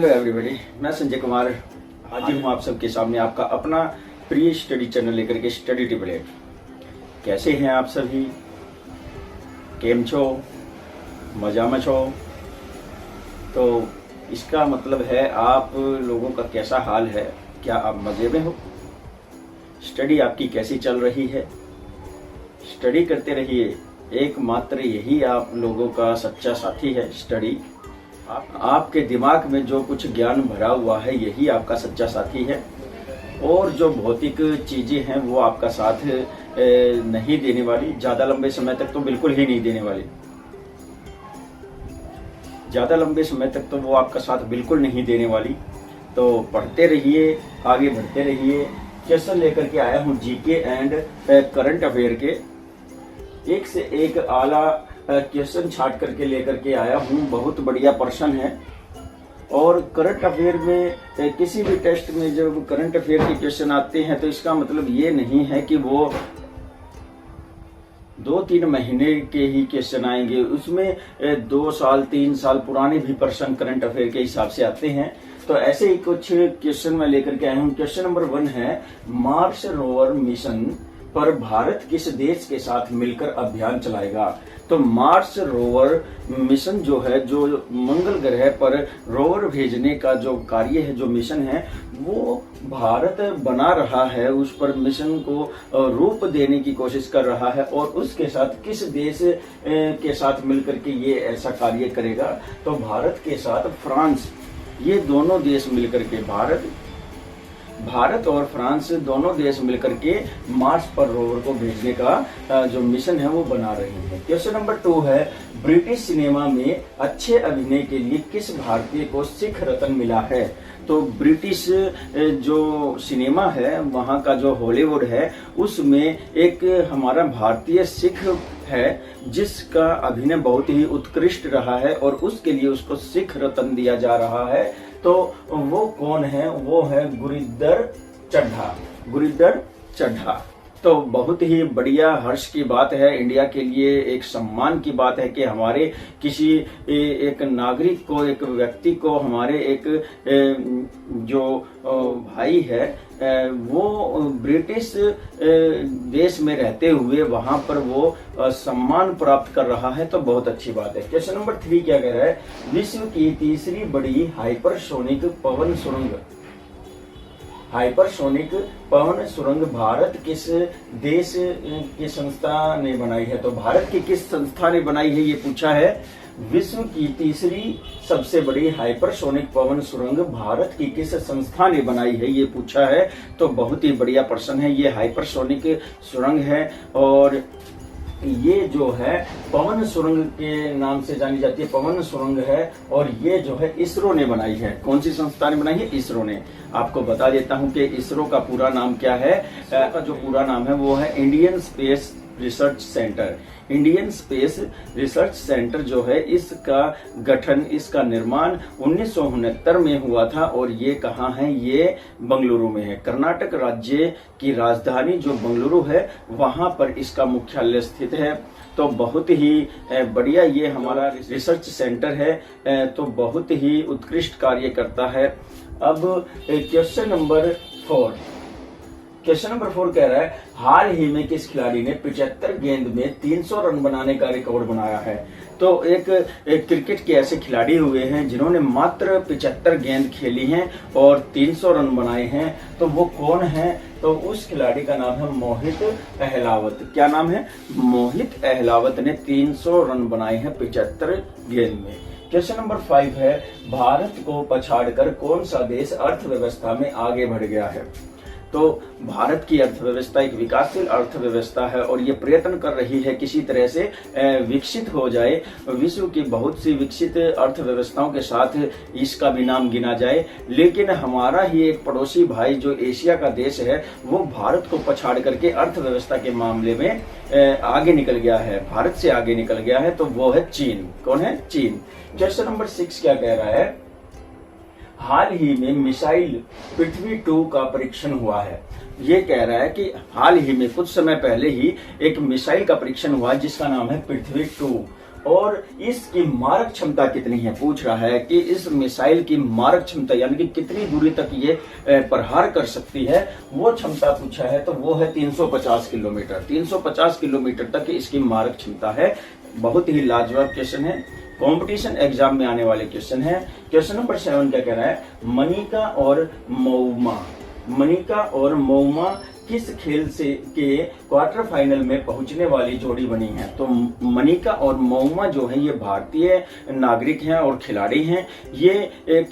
Hello everybody, मैं संजय कुमार हाजिर हूँ आप सबके सामने आपका अपना प्रिय स्टडी चैनल लेकर के स्टडी टेबलेट। कैसे हैं आप सभी? केम छो? मजा में छो? तो इसका मतलब है आप लोगों का कैसा हाल है? क्या आप मजे में हो? स्टडी आपकी कैसी चल रही है? स्टडी करते रहिए, एकमात्र यही आप लोगों का सच्चा साथी है स्टडी। आपके दिमाग में जो कुछ ज्ञान भरा हुआ है यही आपका सच्चा साथी है, और जो भौतिक चीजें हैं वो आपका साथ नहीं देने वाली, ज्यादा लंबे समय तक तो बिल्कुल ही नहीं देने वाली। ज्यादा लंबे समय तक तो वो आपका साथ बिल्कुल नहीं देने वाली। तो पढ़ते रहिए, आगे बढ़ते रहिए। क्वेश्चन लेकर के आया हूँ जीके एंड करंट अफेयर के, एक से एक आला क्वेश्चन छाट करके लेकर के आया हूँ। बहुत बढ़िया प्रश्न है। और करंट अफेयर में किसी भी टेस्ट में जब करंट अफेयर के क्वेश्चन आते हैं तो इसका मतलब ये नहीं है कि वो 2-3 महीने के ही क्वेश्चन आएंगे। उसमें 2 साल 3 साल पुराने भी प्रश्न करंट अफेयर के हिसाब से आते हैं। तो ऐसे ही कुछ क्वेश्चन मैं लेकर के आया हूँ। क्वेश्चन नंबर 1 है, मार्स रोवर मिशन पर भारत किस देश के साथ मिलकर अभियान चलाएगा? तो मार्स रोवर मिशन जो है, जो मंगल ग्रह पर रोवर भेजने का जो कार्य है, जो मिशन है, वो भारत बना रहा है। उस पर मिशन को रूप देने की कोशिश कर रहा है। और उसके साथ किस देश के साथ मिलकर के ये ऐसा कार्य करेगा? तो भारत के साथ फ्रांस, ये दोनों देश मिलकर के, भारत और फ्रांस दोनों देश मिलकर के मार्स पर रोवर को भेजने का जो मिशन है वो बना रहे हैं। क्वेश्चन नंबर 2 है, ब्रिटिश सिनेमा में अच्छे अभिनय के लिए किस भारतीय को सिख रत्न मिला है? तो ब्रिटिश जो सिनेमा है, वहाँ का जो हॉलीवुड है, उसमें एक हमारा भारतीय सिख है जिसका अभिनय बहुत ही उत्कृष्ट रहा है और उसके लिए उसको सिख रत्न दिया जा रहा है। तो वो कौन है? वो है गुरिद्दर चड्ढा। तो बहुत ही बढ़िया हर्ष की बात है, इंडिया के लिए एक सम्मान की बात है कि हमारे किसी एक नागरिक को, एक व्यक्ति को, हमारे एक जो भाई है वो ब्रिटिश देश में रहते हुए वहां पर वो सम्मान प्राप्त कर रहा है। तो बहुत अच्छी बात है। क्वेश्चन नंबर 3 क्या कह रहा है, विश्व की तीसरी बड़ी हाइपरसोनिक पवन सुरंग भारत किस देश की संस्था ने बनाई है? तो भारत की किस संस्था ने बनाई है ये पूछा है। विश्व की तीसरी सबसे बड़ी हाइपरसोनिक पवन सुरंग भारत की किस संस्था ने बनाई है ये पूछा है। तो बहुत ही बढ़िया प्रश्न है। ये हाइपरसोनिक सुरंग है और ये जो है पवन सुरंग के नाम से जानी जाती है, पवन सुरंग है। और ये जो है इसरो ने बनाई है। कौन सी संस्था ने बनाई है? इसरो ने। आपको बता देता हूं कि इसरो का पूरा नाम क्या है। का जो पूरा नाम है वो है Indian space research centre. Indian space research centre जो है, इसका गठन, इसका निर्माण 1969 में हुआ था। और ये कहाँ है? ये बंगलुरु में है। कर्नाटक राज्य की राजधानी जो बंगलुरु है, वहां पर इसका मुख्यालय स्थित है। तो बहुत ही बढ़िया ये हमारा रिसर्च सेंटर है। तो बहुत ही उत्कृष्ट कार्य करता है। अब क्वेश्चन नंबर 4 कह रहा है, हाल ही में किस खिलाड़ी ने 75 गेंद में 300 रन बनाने का रिकॉर्ड बनाया है? तो एक क्रिकेट के ऐसे खिलाड़ी हुए हैं जिन्होंने मात्र 75 गेंद खेली हैं और 300 रन बनाए हैं। तो वो कौन है? तो उस खिलाड़ी का नाम है मोहित अहलावत। क्या नाम है? मोहित अहलावत ने 300 रन बनाए हैं 75 गेंद में। क्वेश्चन नंबर 5 है, भारत को पछाड़कर कौन सा देश अर्थव्यवस्था में आगे बढ़ गया है? तो भारत की अर्थव्यवस्था एक विकासशील अर्थव्यवस्था है और ये प्रयत्न कर रही है किसी तरह से विकसित हो जाए। विश्व की बहुत सी विकसित अर्थव्यवस्थाओं के साथ इसका भी नाम गिना जाए। लेकिन हमारा ही एक पड़ोसी भाई जो एशिया का देश है, वो भारत को पछाड़ करके अर्थव्यवस्था के मामले में आगे निकल गया है, भारत से आगे निकल गया है। तो वो है चीन। कौन है? चीन। क्वेश्चन नंबर 6 क्या कह रहा है, हाल ही में मिसाइल पृथ्वी 2 का परीक्षण हुआ है। ये कह रहा है कि हाल ही में कुछ समय पहले ही एक मिसाइल का परीक्षण हुआ जिसका नाम है पृथ्वी 2। और इसकी मारक क्षमता कितनी है, पूछ रहा है कि इस मिसाइल की मारक क्षमता यानी कि कितनी दूरी तक ये प्रहार कर सकती है, वो क्षमता पूछा है। तो वो है 350 किलोमीटर। 350 किलोमीटर तक इसकी मारक क्षमता है। बहुत ही लाजवाब क्वेश्चन है, कंपटीशन एग्जाम में आने वाले क्वेश्चन है। क्वेश्चन नंबर 7 क्या कह रहा है, मनिका और मऊमा, मनिका और मऊमा किस खेल से के क्वार्टर फाइनल में पहुंचने वाली जोड़ी बनी है। तो मनिका और मऊमा जो है ये भारतीय नागरिक हैं और खिलाड़ी हैं। ये एक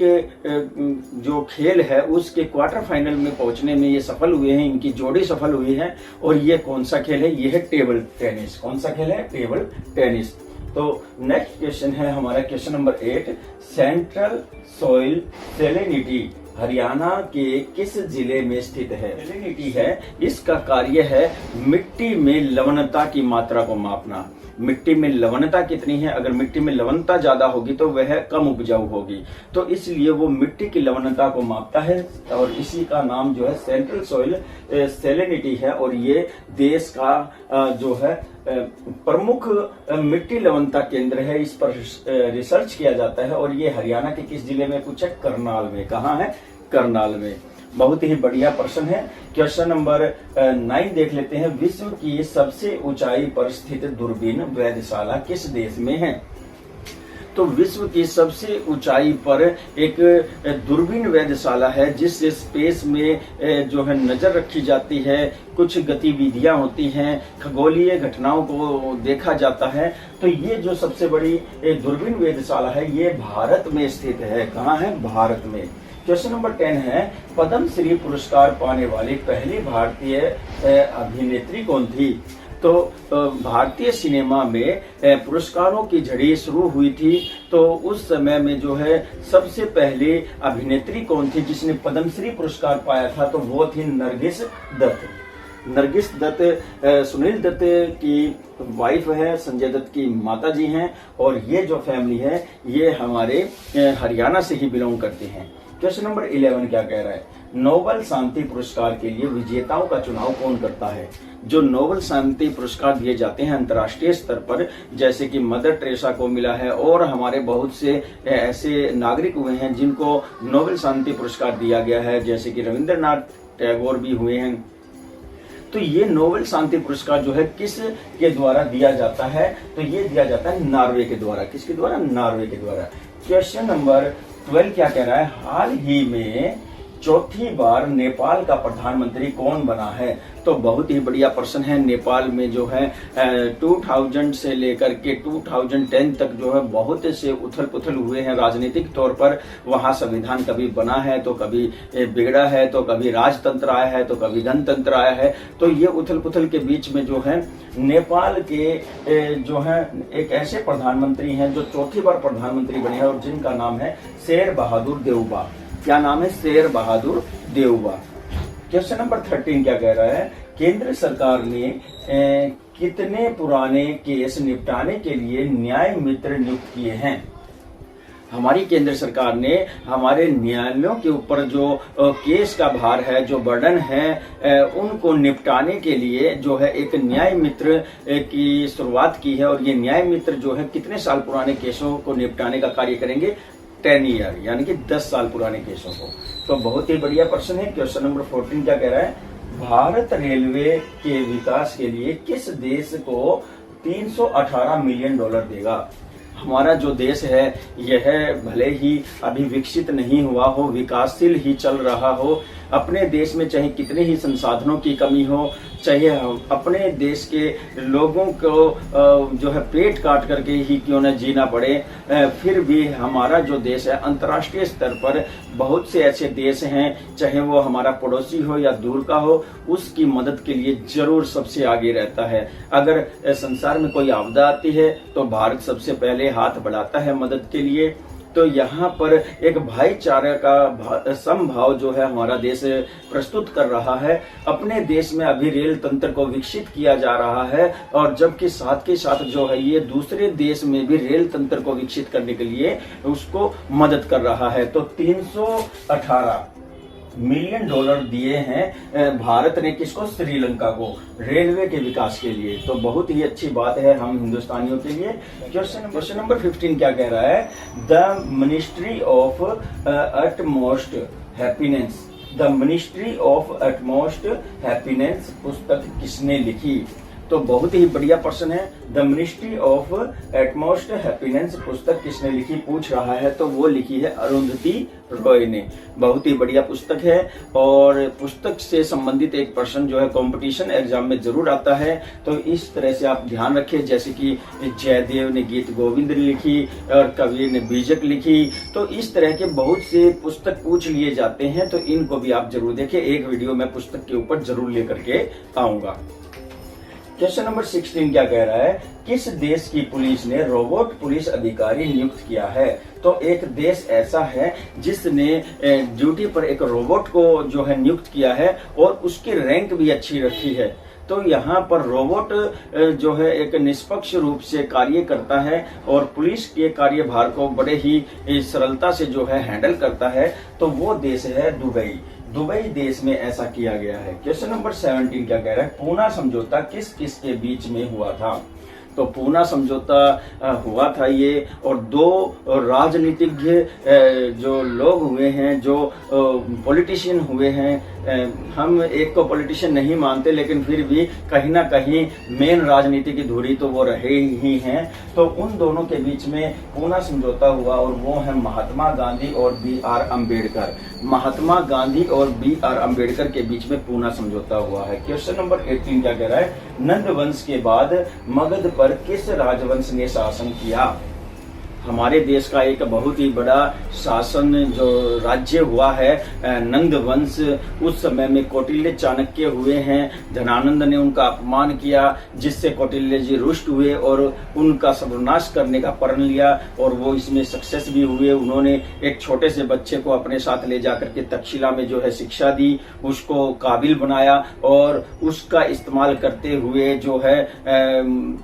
जो खेल है उसके क्वार्टर फाइनल में पहुंचने में ये सफल हुए हैं, इनकी जोड़ी सफल हुई है। और ये कौन सा खेल है, ये है टेबल टेनिस। कौन सा खेल है, टेबल टेनिस। तो नेक्स्ट क्वेश्चन है हमारा question number 8, central soil salinity Haryana के किस जिले में स्थित है। सैलिनिटी है, इसका कार्य है मिट्टी में लवणता की मात्रा को मापना। मिट्टी में लवणता कितनी है, अगर मिट्टी में लवणता ज्यादा होगी तो वह कम उपजाऊ होगी, तो इसलिए वो मिट्टी की लवणता को मापता है और इसी का नाम जो है सेंट्रल सॉइल सैलिनिटी है। और ये देश का जो है प्रमुख मिट्टी लवणता केंद्र है, इस पर रिसर्च किया जाता है। और ये हरियाणा के किस जिले में पूछा, करनाल में। कहाँ है, करनाल में। बहुत ही बढ़िया प्रश्न है। क्वेश्चन नंबर 9 देख लेते हैं, विश्व की सबसे ऊंचाई पर स्थित दूरबीन वेधशाला किस देश में है। तो विश्व की सबसे ऊंचाई पर एक दूरबीन वेधशाला है जिस स्पेस में जो है नजर रखी जाती है, कुछ गतिविधियां होती हैं, खगोलीय घटनाओं को देखा जाता है। तो ये जो सबसे बड़ी दूरबीन वेधशाला है ये भारत में स्थित है। कहाँ है, भारत में। क्वेश्चन नंबर 10 है, पद्म श्री पुरस्कार पाने वाली पहली भारतीय अभिनेत्री कौन थी। तो भारतीय सिनेमा में पुरस्कारों की झड़ी शुरू हुई थी, तो उस समय में जो है सबसे पहले अभिनेत्री कौन थी जिसने पद्मश्री पुरस्कार पाया था, तो वो थी नरगिस दत्त। नरगिस दत्त सुनील दत्त की वाइफ है, संजय दत्त की माता जी हैं। और ये जो फैमिली है ये हमारे हरियाणा से ही बिलोंग करते हैं। क्वेश्चन नंबर 11 क्या कह रहा है, नोबेल शांति पुरस्कार के लिए विजेताओं का चुनाव कौन करता है। जो नोबेल शांति पुरस्कार दिए जाते हैं अंतर्राष्ट्रीय स्तर पर, जैसे कि मदर टेरेसा को मिला है और हमारे बहुत से ऐसे नागरिक हुए हैं जिनको नोबेल शांति पुरस्कार दिया गया है, जैसे कि रविंद्रनाथ टैगोर भी हुए हैं। तो ये नोबेल शांति पुरस्कार जो है किस के द्वारा दिया जाता है, तो ये दिया जाता है नॉर्वे के द्वारा। किसके द्वारा, नॉर्वे के द्वारा। क्वेश्चन नंबर 12 क्या कह रहा है, हाल ही में चौथी बार नेपाल का प्रधानमंत्री कौन बना है। तो बहुत ही बढ़िया प्रश्न है। नेपाल में जो है 2000 से लेकर के 2010 तक जो है बहुत से उथल पुथल हुए हैं राजनीतिक तौर पर। वहां संविधान कभी बना है तो कभी बिगड़ा है, तो कभी राजतंत्र आया है तो कभी गणतंत्र आया है। तो ये उथल पुथल के बीच में जो है नेपाल के जो है एक ऐसे प्रधानमंत्री हैं जो चौथी बार प्रधानमंत्री बने हैं और जिनका नाम है शेर बहादुर देउबा। क्या नाम है, शेर बहादुर देउबा। क्वेश्चन नंबर 13 क्या कह रहा है, केंद्र सरकार ने कितने पुराने केस निपटाने के लिए न्याय मित्र नियुक्त किए हैं। हमारी केंद्र सरकार ने हमारे न्यायालयों के ऊपर जो केस का भार है, जो बर्डन है, उनको निपटाने के लिए जो है एक न्याय मित्र की शुरुआत की है। और ये न्याय मित्र जो है कितने साल पुराने केसों को निपटाने का कार्य करेंगे, 10 ईयर यानी कि 10 साल पुराने केसों को। तो बहुत ही बढ़िया प्रश्न है। क्वेश्चन नंबर 14 क्या कह रहा है, भारत रेलवे के विकास के लिए किस देश को 318 मिलियन डॉलर देगा। हमारा जो देश है यह भले ही अभी विकसित नहीं हुआ हो, विकासशील ही चल रहा हो। अपने देश में चाहे कितने ही संसाधनों की कमी हो, चाहे अपने देश के लोगों को जो है पेट काट करके ही क्यों न जीना पड़े, फिर भी हमारा जो देश है अंतर्राष्ट्रीय स्तर पर बहुत से ऐसे देश हैं, चाहे वो हमारा पड़ोसी हो या दूर का हो, उसकी मदद के लिए जरूर सबसे आगे रहता है। अगर संसार में कोई आपदा आती है तो भारत सबसे पहले हाथ बढ़ाता है मदद के लिए। तो यहाँ पर एक भाईचारे का समभाव जो है हमारा देश प्रस्तुत कर रहा है। अपने देश में अभी रेल तंत्र को विकसित किया जा रहा है और जबकि साथ के साथ जो है ये दूसरे देश में भी रेल तंत्र को विकसित करने के लिए उसको मदद कर रहा है। तो 318 मिलियन डॉलर दिए हैं भारत ने किसको, श्रीलंका को, रेलवे के विकास के लिए। तो बहुत ही अच्छी बात है हम हिंदुस्तानियों के लिए। क्वेश्चन नंबर 15 क्या कह रहा है, the ministry of utmost happiness, the ministry of utmost happiness पुस्तक किसने लिखी। तो बहुत ही बढ़िया प्रश्न है, the ministry of utmost happiness पुस्तक किसने लिखी पूछ रहा है, तो वो लिखी है अरुंधति रॉय ने। बहुत ही बढ़िया पुस्तक है और पुस्तक से संबंधित एक प्रश्न जो है कंपटीशन एग्जाम में जरूर आता है। तो इस तरह से आप ध्यान रखें, जैसे कि जयदेव ने गीत गोविंद लिखी और कबीर ने बीजक लिखी। तो इस तरह के बहुत से पुस्तक पूछ लिए जाते हैं, तो इनको भी आप जरूर देखें। एक वीडियो मैं पुस्तक के ऊपर जरूर लेकर के आऊंगा। क्वेश्चन नंबर 16 क्या कह रहा है, किस देश की पुलिस ने रोबोट पुलिस अधिकारी नियुक्त किया है। तो एक देश ऐसा है जिसने ड्यूटी पर एक रोबोट को जो है नियुक्त किया है और उसकी रैंक भी अच्छी रखी है। तो यहाँ पर रोबोट जो है एक निष्पक्ष रूप से कार्य करता है और पुलिस के कार्यभार को बड़े ही सरलता से जो है हैंडल करता है। तो वो देश है दुबई। दुबई देश में ऐसा किया गया है। क्वेश्चन नंबर 17 क्या कह रहा है, पूना समझौता किस किस के बीच में हुआ था। तो पूना समझौता हुआ था ये, और दो राजनीतिज्ञ जो लोग हुए हैं, जो पॉलिटिशियन हुए हैं, हम एक को पॉलिटिशियन नहीं मानते लेकिन फिर भी कहीं ना कहीं मेन राजनीति की धुरी तो वो रहे ही हैं। तो उन दोनों के बीच में पूना समझौता हुआ और वो है महात्मा गांधी और B.R. अम्बेडकर। महात्मा गांधी और B.R. अम्बेडकर के बीच में पूना समझौता हुआ है। क्वेश्चन नंबर 18 क्या कह रहा है, नंद वंश के बाद मगध पर किस राजवंश ने शासन किया। हमारे देश का एक बहुत ही बड़ा शासन जो राज्य हुआ है नंद वंश। उस समय में कौटिल्य चाणक्य हुए हैं, धनानंद ने उनका अपमान किया जिससे कौटिल्य जी रुष्ट हुए और उनका सर्वनाश करने का प्रण लिया और वो इसमें सक्सेस भी हुए। उन्होंने एक छोटे से बच्चे को अपने साथ ले जाकर के तक्षशिला में जो है शिक्षा दी, उसको काबिल बनाया और उसका इस्तेमाल करते हुए जो है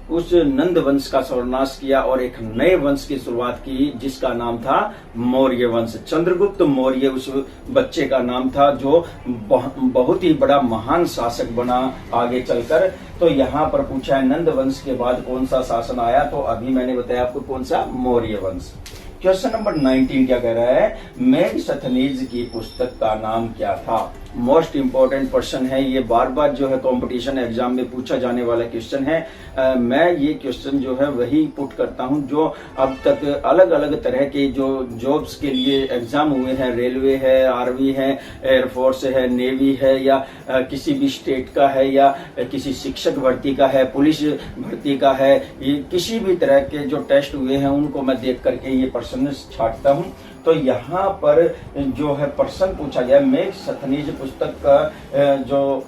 उस नंद वंश का सर्वनाश किया और एक नए वंश की शुरुआत की जिसका नाम था मौर्य वंश। चंद्रगुप्त मौर्य उस बच्चे का नाम था जो बहुत ही बड़ा महान शासक बना आगे चलकर। तो यहाँ पर पूछा है नंद वंश के बाद कौन सा शासन आया, तो अभी मैंने बताया आपको कौन सा, मौर्य वंश। क्वेश्चन नंबर 19 क्या कह रहा है, मेगस्थनीज की पुस्तक का नाम क्या था। मोस्ट इंपॉर्टेंट क्वेश्चन है ये, बार बार जो है कंपटीशन एग्जाम में पूछा जाने वाला क्वेश्चन है। मैं ये क्वेश्चन जो है वही पुट करता हूं जो अब तक अलग अलग तरह के जो जॉब्स के लिए एग्जाम हुए हैं, रेलवे है, आर्मी है, एयरफोर्स है, नेवी है, या किसी भी स्टेट का है, या किसी शिक्षक भर्ती का है, पुलिस भर्ती का है, ये किसी भी तरह के जो टेस्ट हुए हैं उनको मैं देख करके ये प्रश्न छांटता हूं। तो यहाँ पर जो है प्रश्न पूछा गया, मेगस्थनीज पुस्तक का जो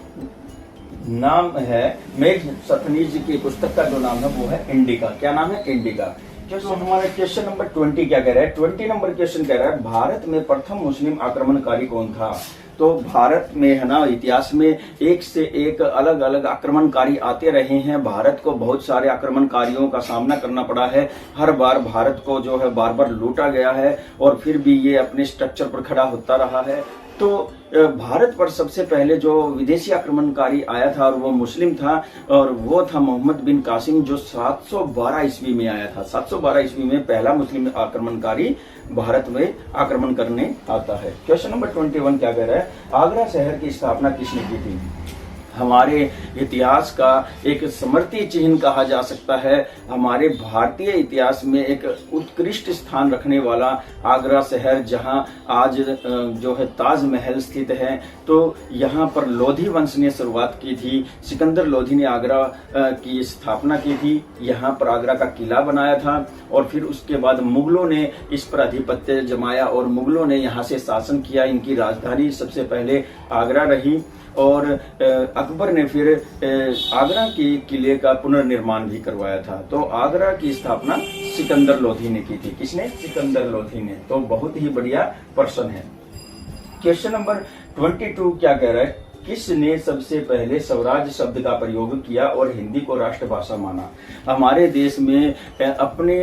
नाम है, मेगस्थनीज की पुस्तक का जो नाम है वो है इंडिका। क्या नाम है, इंडिका। तो हमारा क्वेश्चन नंबर 20 क्या कह रहा है, 20 नंबर क्वेश्चन कह रहा है भारत में प्रथम मुस्लिम आक्रमणकारी कौन था। तो भारत में है ना इतिहास में एक से एक अलग अलग आक्रमणकारी आते रहे हैं। भारत को बहुत सारे आक्रमणकारियों का सामना करना पड़ा है। हर बार भारत को जो है बार बार लूटा गया है और फिर भी ये अपने स्ट्रक्चर पर खड़ा होता रहा है। तो भारत पर सबसे पहले जो विदेशी आक्रमणकारी आया था और वो मुस्लिम था और वो था मोहम्मद बिन कासिम जो 712 ईस्वी में आया था। 712 ईस्वी में पहला मुस्लिम आक्रमणकारी भारत में आक्रमण करने आता है। क्वेश्चन नंबर 21 क्या कह रहा है, आगरा शहर की स्थापना किसने की थी। हमारे इतिहास का एक स्मृति चिन्ह कहा जा सकता है। हमारे भारतीय इतिहास में एक उत्कृष्ट स्थान रखने वाला आगरा शहर, जहां आज जो है ताजमहल स्थित है, तो यहाँ पर लोधी वंश ने शुरुआत की थी। सिकंदर लोधी ने आगरा की स्थापना की थी, यहाँ पर आगरा का किला बनाया था और फिर उसके बाद मुगलों ने इस पर आधिपत्य जमाया और मुगलों ने यहाँ से शासन किया। इनकी राजधानी सबसे पहले आगरा रही और अकबर ने फिर आगरा के किले का पुनर्निर्माण भी करवाया था। तो आगरा की स्थापना सिकंदर लोधी ने की थी। किसने, सिकंदर लोधी ने। तो बहुत ही बढ़िया प्रश्न है। क्वेश्चन नंबर 22 क्या कह रहा है, किसने सबसे पहले स्वराज शब्द का प्रयोग किया और हिंदी को राष्ट्रभाषा माना? हमारे देश में अपने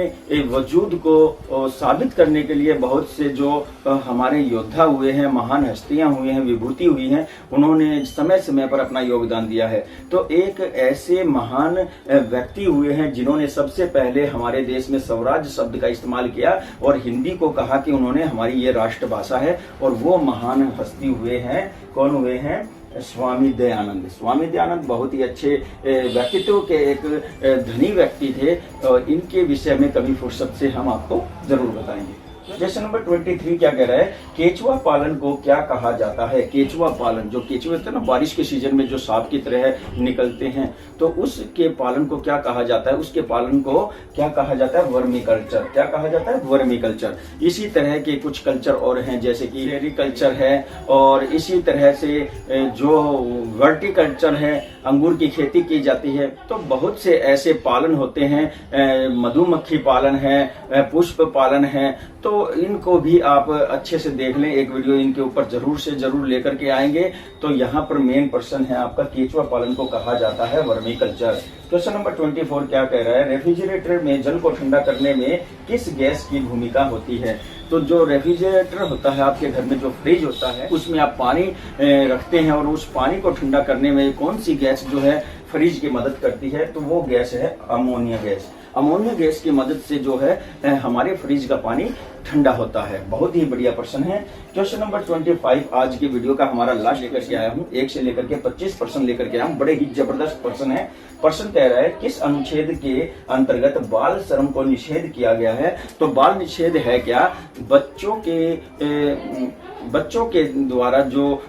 वजूद को साबित करने के लिए बहुत से जो हमारे योद्धा हुए हैं, महान हस्तियां हुई हैं, विभूति हुई हैं, उन्होंने समय समय पर अपना योगदान दिया है। तो एक ऐसे महान व्यक्ति हुए हैं जिन्होंने सबसे पहले हमारे देश में स्वराज शब्द का इस्तेमाल किया और हिंदी को कहा कि उन्होंने हमारी ये राष्ट्रभाषा है, और वो महान हस्ती हुए हैं। कौन हुए हैं? स्वामी दयानंद। स्वामी दयानंद बहुत ही अच्छे व्यक्तित्व के एक धनी व्यक्ति थे, और इनके विषय में कभी फुर्सत से हम आपको जरूर बताएंगे। क्वेश्चन नंबर 23 क्या कह रहा है? केचुआ पालन को क्या कहा जाता है? केचुआ पालन, जो केचुए थे ना बारिश के सीजन में जो सांप की तरह निकलते हैं, तो उसके पालन को क्या कहा जाता है? उसके पालन को क्या कहा जाता है? Vermi culture. क्या कहा जाता है? Vermi culture. इसी तरह के कुछ कल्चर और हैं, जैसे कि सेरीकल्चर है, और इसी तरह से जो वर्टिकल्चर है, अंगूर की खेती की जाती है। तो बहुत से ऐसे पालन होते हैं, मधुमक्खी पालन है, पुष्प पालन है। तो इनको भी आप अच्छे से देख लें, एक वीडियो इनके ऊपर जरूर से जरूर लेकर के आएंगे। तो यहाँ पर मेन प्रश्न है आपका, केचुआ पालन को कहा जाता है वर्मी कल्चर। क्वेश्चन नंबर 24 क्या कह रहा है? रेफ्रिजरेटर में जल को ठंडा करने में किस गैस की भूमिका होती है? तो जो रेफ्रिजरेटर होता है, आपके घर में जो फ्रिज होता है, उसमें आप पानी रखते हैं, और उस पानी को ठंडा करने में कौन सी गैस जो है फ्रिज की मदद करती है? तो वो गैस है अमोनिया गैस। अमोनिया गैस की मदद से जो है हमारे फ्रिज का पानी ठंडा होता है। बहुत ही बढ़िया प्रश्न है। क्वेश्चन नंबर 25 आज की वीडियो का हमारा लास्ट लेकर के आया हूँ, 1 से लेकर के 25% लेकर के आया हूँ। बड़े ही जबरदस्त प्रश्न है। प्रश्न कह रहा है, किस अनुच्छेद के अंतर्गत बाल श्रम को निषेध किया गया है? तो बाल निषेध है क्या? बच्चों के द्वारा जो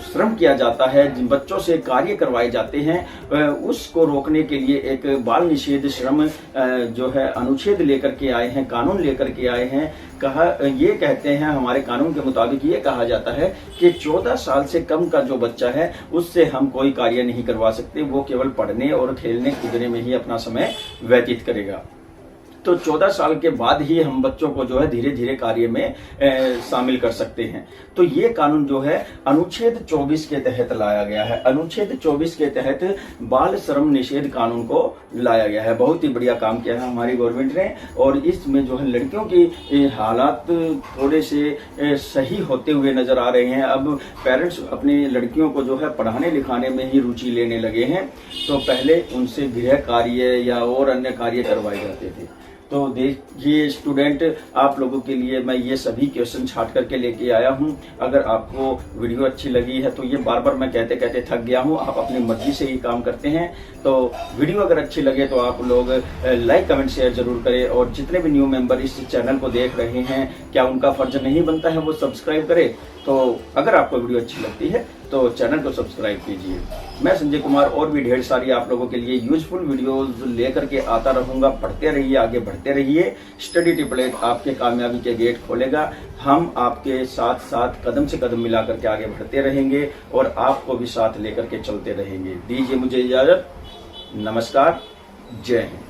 श्रम किया जाता है, जिन बच्चों से कार्य करवाए जाते हैं, उसको रोकने के लिए एक बाल निषेध श्रम जो है अनुच्छेद लेकर के आए हैं, कानून लेकर के आए हैं। ये कहते हैं, हमारे कानून के मुताबिक ये कहा जाता है कि 14 साल से कम का जो बच्चा है उससे हम कोई कार्य नहीं करवा सकते, वो केवल पढ़ने और खेलने कूदने में ही अपना समय व्यतीत करेगा। तो 14 साल के बाद ही हम बच्चों को जो है धीरे धीरे कार्य में शामिल कर सकते हैं। तो ये कानून जो है अनुच्छेद 24 के तहत लाया गया है। अनुच्छेद 24 के तहत बाल श्रम निषेध कानून को लाया गया है। बहुत ही बढ़िया काम किया है हमारी गवर्नमेंट ने, और इसमें जो है लड़कियों की हालात थोड़े से सही होते हुए नजर आ रहे हैं। अब पेरेंट्स अपनी लड़कियों को जो है पढ़ाने लिखाने में ही रुचि लेने लगे हैं। तो पहले उनसे गृह कार्य या और अन्य कार्य करवाए जाते थे। तो देखिए स्टूडेंट, आप लोगों के लिए मैं ये सभी क्वेश्चन छाट करके लेके आया हूँ। अगर आपको वीडियो अच्छी लगी है, तो ये बार बार मैं कहते कहते थक गया हूँ, आप अपनी मर्जी से ही काम करते हैं। तो वीडियो अगर अच्छी लगे तो आप लोग लाइक कमेंट शेयर जरूर करें, और जितने भी न्यू मेंबर इस चैनल को देख रहे हैं, क्या उनका फर्ज नहीं बनता है वो सब्सक्राइब करें? तो अगर आपको वीडियो अच्छी लगती है तो चैनल को सब्सक्राइब कीजिए। मैं संजय कुमार और भी ढेर सारी आप लोगों के लिए यूजफुल वीडियोस लेकर के आता रहूंगा। पढ़ते रहिए, आगे बढ़ते रहिए। स्टडी टिपलेट आपके कामयाबी के गेट खोलेगा। हम आपके साथ साथ कदम से कदम मिला करके आगे बढ़ते रहेंगे, और आपको भी साथ लेकर के चलते रहेंगे। दीजिए मुझे इजाजत। नमस्कार, जय हिंद।